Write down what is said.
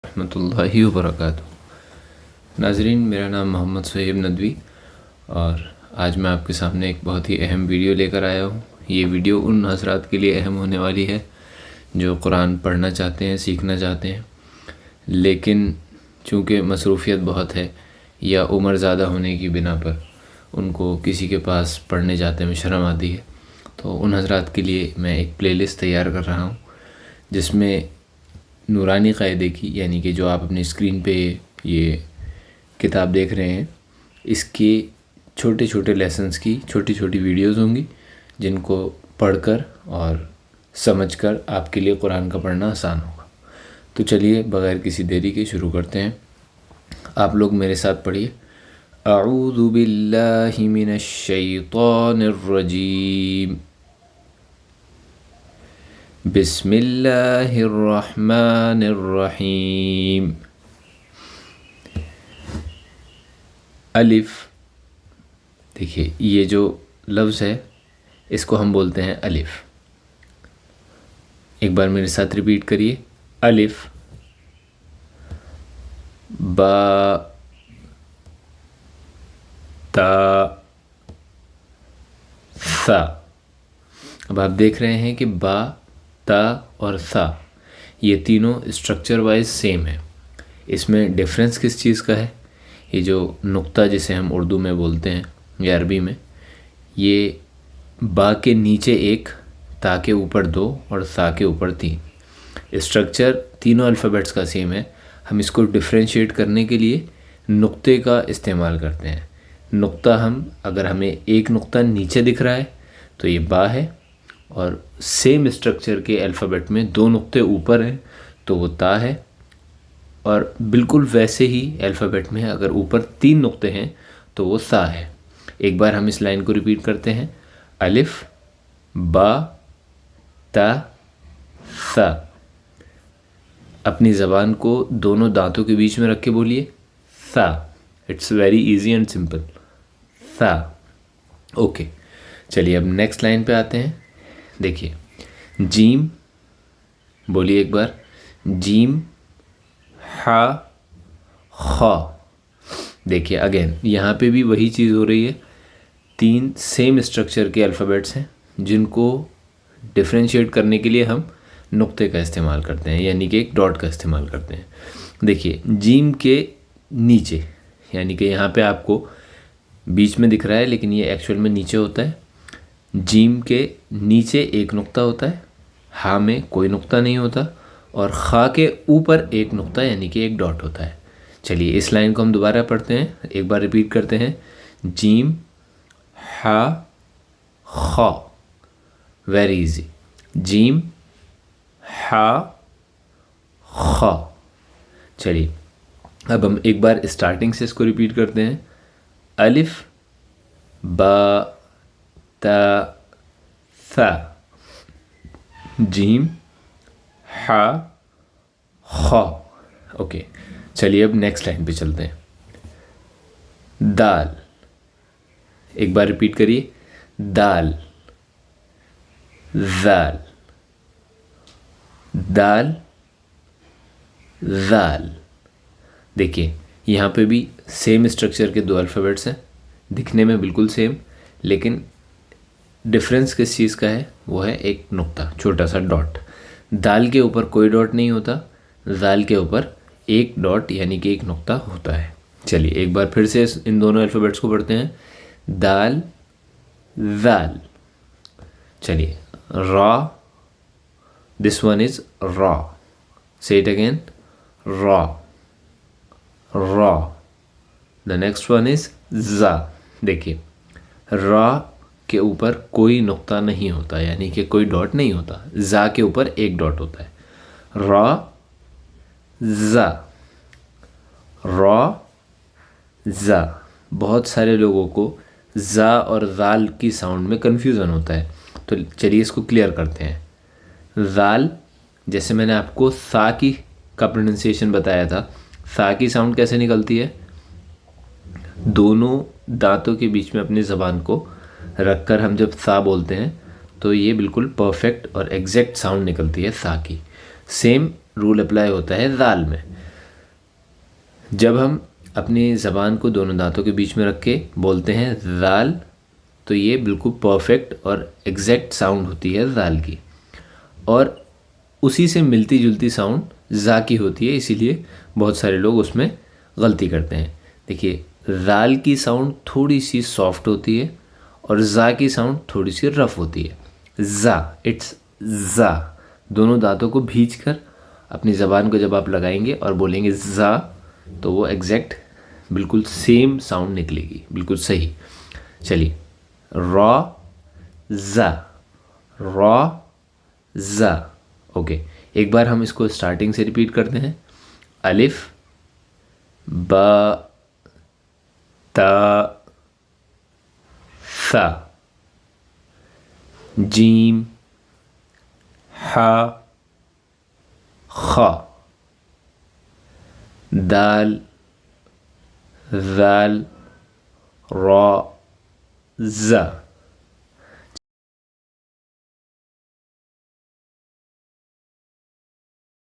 रहमतुल्लाहि व बरकातुहू। नाज़रीन, मेरा नाम मोहम्मद सुहेब नदवी और आज मैं आपके सामने एक बहुत ही अहम वीडियो लेकर आया हूँ। ये वीडियो उन हज़रात के लिए अहम होने वाली है जो कुरान पढ़ना चाहते हैं, सीखना चाहते हैं, लेकिन चूँकि मसरूफ़ियत बहुत है या उम्र ज़्यादा होने की बिना पर उनको किसी के पास पढ़ने जाते में शर्म आती है। तो उन हज़रात के लिए मैं एक प्लेलिस्ट तैयार कर रहा हूँ जिसमें नूरानी क़ायदे की, यानी कि जो आप अपनी स्क्रीन पे ये किताब देख रहे हैं, इसके छोटे छोटे लेसन्स की छोटी छोटी वीडियोस होंगी जिनको पढ़कर और समझकर आपके लिए कुरान का पढ़ना आसान होगा। तो चलिए बग़ैर किसी देरी के शुरू करते हैं। आप लोग मेरे साथ पढ़िए। अऊज़ु बिल्लाहि मिनश शैतानिर रजीम, बिस्मिल्लाहिर रहमानिर रहीम। अलिफ, देखिए ये जो लफ्ज़ है इसको हम बोलते हैं अलिफ। एक बार मेरे साथ रिपीट करिए। अलिफ, बा, ता, सा। अब आप देख रहे हैं कि बा, ता और सा ये तीनों स्ट्रक्चर वाइज सेम है। इसमें डिफरेंस किस चीज़ का है? ये जो नुक्ता जिसे हम उर्दू में बोलते हैं या अरबी में, ये बा के नीचे एक, ता के ऊपर दो और सा के ऊपर तीन। स्ट्रक्चर तीनों अल्फ़ाबेट्स का सेम है। हम इसको डिफ्रेंशिएट करने के लिए नुक्ते का इस्तेमाल करते हैं। नुक्ता, हम अगर हमें एक नुक्ता नीचे दिख रहा है तो ये बा है, और सेम स्ट्रक्चर के अल्फ़ाबेट में दो नुक्ते ऊपर हैं तो वो ता है, और बिल्कुल वैसे ही अल्फ़ाबेट में अगर ऊपर तीन नुक्ते हैं तो वो सा है। एक बार हम इस लाइन को रिपीट करते हैं। अलिफ, बा, ता, सा। अपनी ज़बान को दोनों दांतों के बीच में रख के बोलिए सा। It's very easy and simple, सा। ओके, चलिए अब नेक्स्ट लाइन पे आते हैं। देखिए, जीम, बोलिए एक बार। जीम, हा, खा। देखिए अगेन यहाँ पे भी वही चीज़ हो रही है। तीन सेम स्ट्रक्चर के अल्फ़ाबेट्स हैं जिनको डिफ्रेंशिएट करने के लिए हम नुक्ते का इस्तेमाल करते हैं, यानी कि एक डॉट का इस्तेमाल करते हैं। देखिए, जीम के नीचे, यानी कि यहाँ पे आपको बीच में दिख रहा है लेकिन ये एक्चुअल में नीचे होता है। जीम के नीचे एक नुक्ता होता है, हा में कोई नुक्ता नहीं होता, और खा के ऊपर एक नुक्ता यानी कि एक डॉट होता है। चलिए इस लाइन को हम दोबारा पढ़ते हैं, एक बार रिपीट करते हैं। जीम, हा, खा। Very easy. जीम, हा, खा। चलिए अब हम एक बार स्टार्टिंग से इसको रिपीट करते हैं। अलिफ, बा, ता, सा। जीम, हा, खा। ओके, चलिए अब नेक्स्ट लाइन पे चलते हैं। दाल, एक बार रिपीट करिए। दाल, दाल, दाल, दाल। देखिए यहाँ पे भी सेम स्ट्रक्चर के दो अल्फ़ाबेट्स हैं, दिखने में बिल्कुल सेम, लेकिन डिफरेंस किस चीज़ का है? वो है एक नुक्ता, छोटा सा डॉट। दाल के ऊपर कोई डॉट नहीं होता, दाल के ऊपर एक डॉट यानी कि एक नुक्ता होता है। चलिए एक बार फिर से इन दोनों अल्फ़ाबेट्स को पढ़ते हैं। दाल, दाल। चलिए, रा, दिस वन इज रा। से इट अगेन, रा, रा। द नेक्स्ट वन इज जा। देखिए, रा के ऊपर कोई नुक्ता नहीं होता, यानी कि कोई डॉट नहीं होता। जा के ऊपर एक डॉट होता है। रा, जा, रा, जा। बहुत सारे लोगों को जा और जाल की साउंड में कन्फ्यूज़न होता है, तो चलिए इसको क्लियर करते हैं। जाल, जैसे मैंने आपको सा की का प्रोनाउंसिएशन बताया था, सा की साउंड कैसे निकलती है? दोनों दांतों के बीच में अपनी ज़बान को रखकर हम जब सा बोलते हैं तो ये बिल्कुल परफेक्ट और एग्जैक्ट साउंड निकलती है सा की। सेम रूल अप्लाई होता है जाल में। जब हम अपनी ज़बान को दोनों दांतों के बीच में रख के बोलते हैं ज़ाल, तो ये बिल्कुल परफेक्ट और एग्जैक्ट साउंड होती है ज़ाल की। और उसी से मिलती जुलती साउंड ज़ा की होती है, इसीलिए बहुत सारे लोग उसमें गलती करते हैं। देखिए, ज़ाल की साउंड थोड़ी सी सॉफ्ट होती है और ज़ा की साउंड थोड़ी सी रफ़ होती है। ज़ा, इट्स ज़ा। दोनों दांतों को भींच कर अपनी ज़बान को जब आप लगाएंगे और बोलेंगे ज़ा, तो वो एग्जैक्ट बिल्कुल सेम साउंड निकलेगी, बिल्कुल सही। चलिए, रॉ ज़ा, रॉ ज़ा। ओके, एक बार हम इसको स्टार्टिंग से रिपीट करते हैं। अलिफ, बा, ता, सा, जीम, हा, खा, दाल, ज़ाल, रॉ, ज़ा।